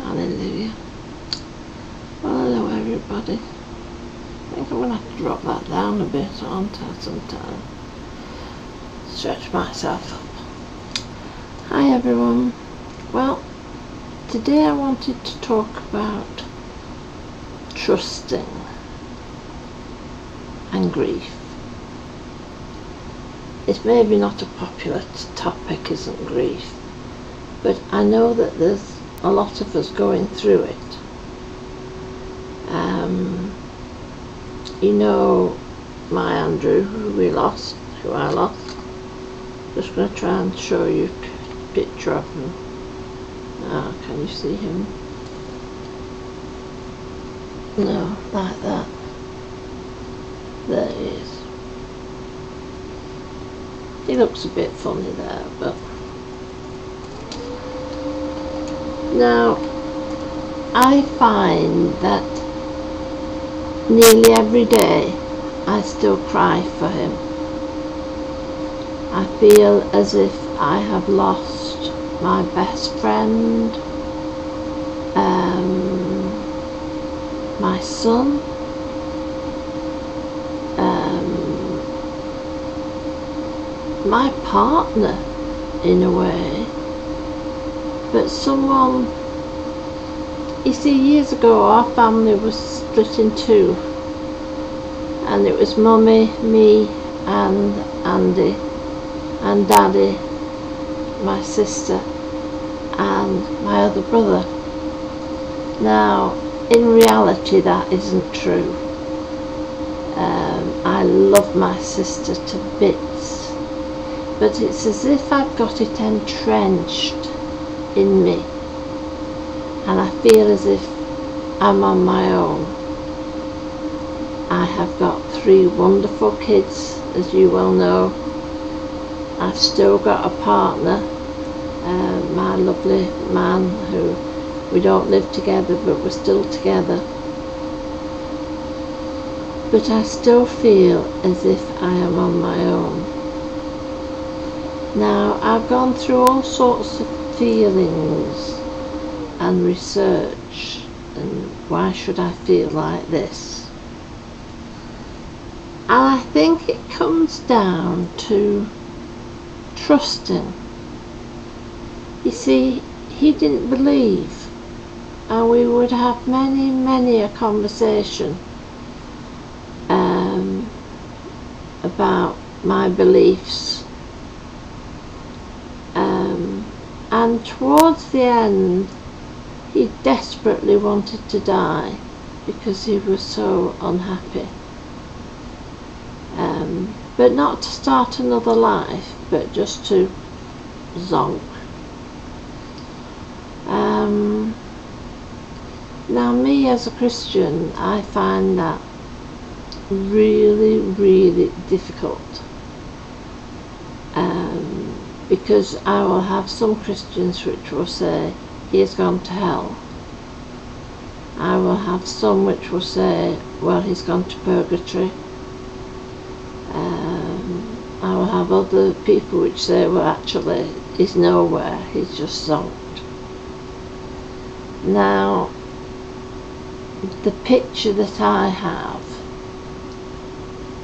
Hallelujah. Well, hello everybody. I think I'm going to have to drop that down a bit, aren't I, sometime? Stretch myself up. Hi everyone. Well, today I wanted to talk about trusting and grief. It's maybe not a popular topic, isn't grief, but I know that there's a lot of us going through it. You know my Andrew, who I lost. Just going to try and show you a picture of him. Ah, can you see him? No, like that. There he is. He looks a bit funny there, but now I find that nearly every day I still cry for him. I feel as if I have lost my best friend, my son, my partner in a way, but someone. You see, years ago our family was split in two, and it was Mummy, me and Andy, and Daddy, my sister, and my other brother. Now, in reality that isn't true. I love my sister to bits, but it's as if I've got it entrenched in me. And I feel as if I'm on my own. I have got 3 wonderful kids, as you well know. I've still got a partner, my lovely man, who we don't live together, but we're still together. But I still feel as if I am on my own. Now, I've gone through all sorts of feelings and research, and why should I feel like this? And I think it comes down to trusting. You see, he didn't believe, and we would have many a conversation about my beliefs, and towards the end he desperately wanted to die because he was so unhappy. But not to start another life, but just to zonk. Now, me as a Christian, I find that really difficult. Because I will have some Christians which will say he has gone to hell. I will have some which will say, well, he's gone to purgatory. I will have other people which say, well, actually he's nowhere, he's just zonked. Now, the picture that I have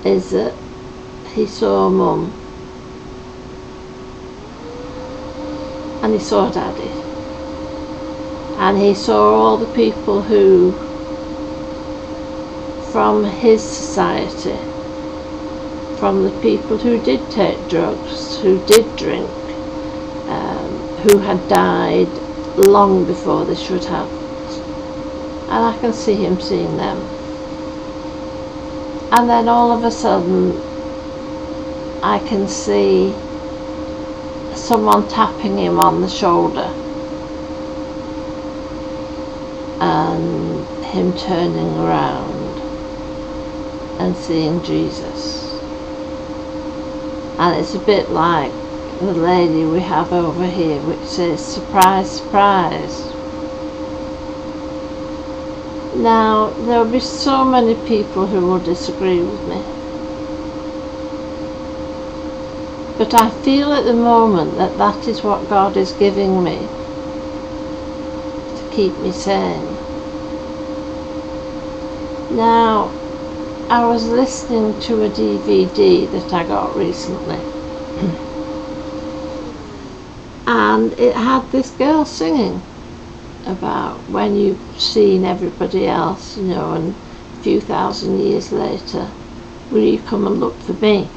is that he saw Mum and he saw Daddy, and he saw all the people who, from his society, from the people who did take drugs, who did drink, who had died long before this should have. And I can see him seeing them. And then all of a sudden I can see someone tapping him on the shoulder and him turning around and seeing Jesus. And it's a bit like the lady we have over here which says, surprise, surprise. Now, there will be so many people who will disagree with me. But I feel at the moment that that is what God is giving me. keep me sane. Now, I was listening to a DVD that I got recently, and it had this girl singing about when you've seen everybody else, you know, and a few thousand years later, will you come and look for me?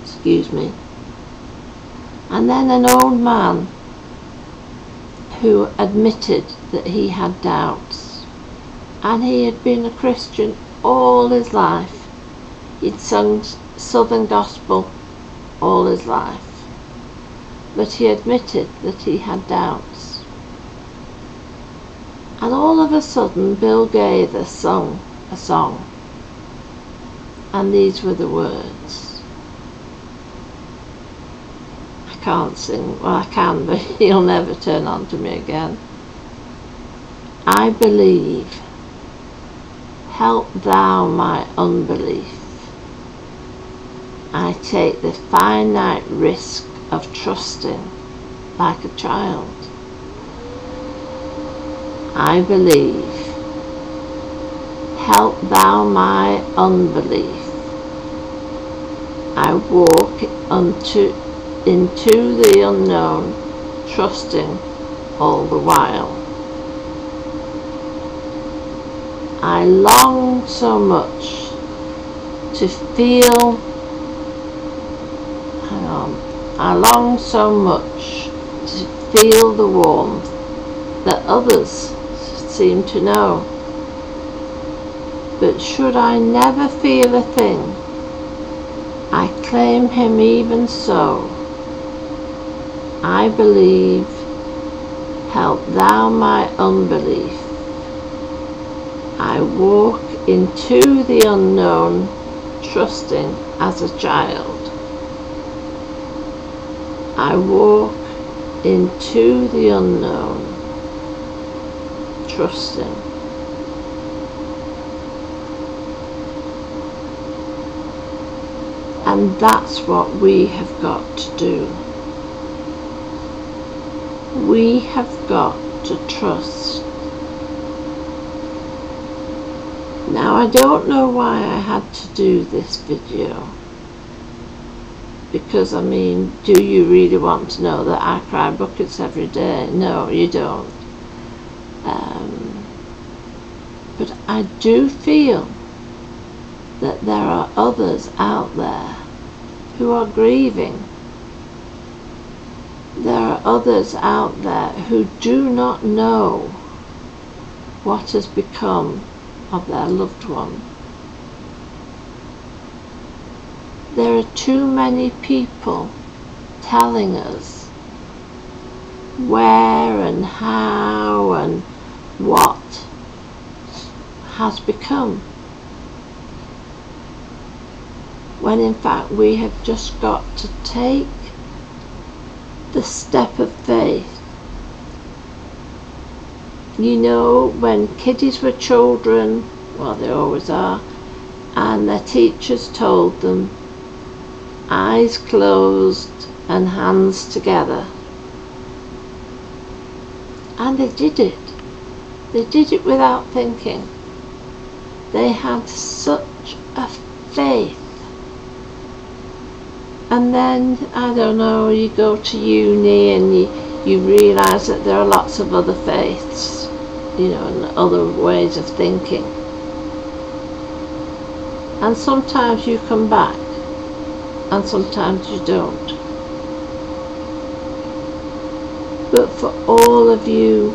Excuse me. And then an old man who admitted that he had doubts, and he had been a Christian all his life. He'd sung Southern Gospel all his life, but he admitted that he had doubts. And all of a sudden Bill Gaither sung a song, and these were the words. I can't sing, well I can, but he'll never turn on to me again. I believe, help thou my unbelief. I take the finite risk of trusting like a child. I believe, help thou my unbelief. I walk into the unknown, trusting all the while. I long so much to feel, I long so much to feel the warmth that others seem to know. But should I never feel a thing, I claim him even so. I believe, help thou my unbelief. I walk into the unknown, trusting as a child. I walk into the unknown, trusting. And that's what we have got to do. We have got to trust. Now I don't know why I had to do this video, because I mean, do you really want to know that I cry buckets every day? No, you don't. But I do feel that there are others out there who are grieving. There are others out there who do not know what has become of their loved one. There are too many people telling us where and how and what has become, when in fact we have just got to take the step of faith. You know, when kiddies were children, well they always are, and their teachers told them, eyes closed and hands together. And they did it. They did it without thinking. They had such a faith. And then, I don't know, you go to uni and you realise that there are lots of other faiths, you know, and other ways of thinking. And sometimes you come back, and sometimes you don't. But for all of you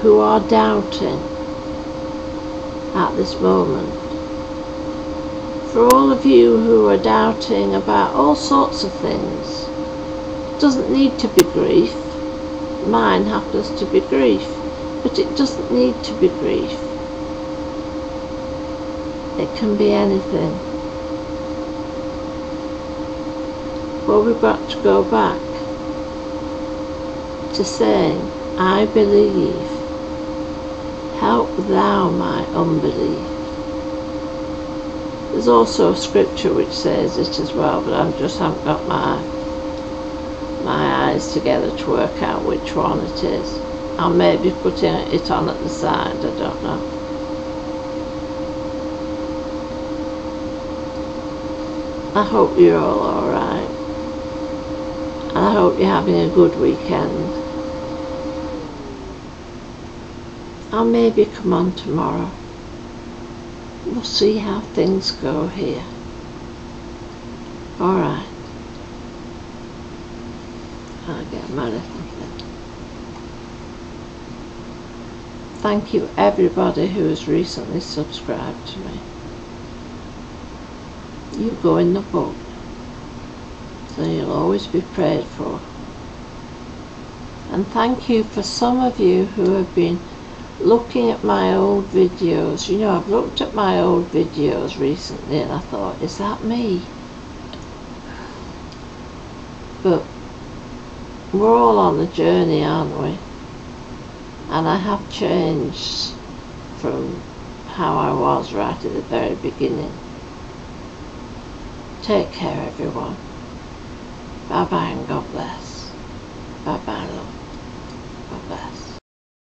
who are doubting at this moment, for all of you who are doubting about all sorts of things, it doesn't need to be grief. Mine happens to be grief, but it doesn't need to be grief. It can be anything. Well, we've got to go back to saying, I believe, help thou my unbelief. There's also a scripture which says it as well, but I just haven't got my eyes together to work out which one it is. I'll maybe put it on at the side, I don't know. I hope you're all alright. And I hope you're having a good weekend. I'll maybe come on tomorrow. We'll see how things go here. Alright. I'll get my little thing. Thank you everybody who has recently subscribed to me. You go in the book, so you'll always be prayed for. And thank you for some of you who have been looking at my old videos. You know, I've looked at my old videos recently and I thought, is that me? But we're all on the journey, aren't we? And I have changed from how I was right at the very beginning. Take care everyone. Bye bye and God bless.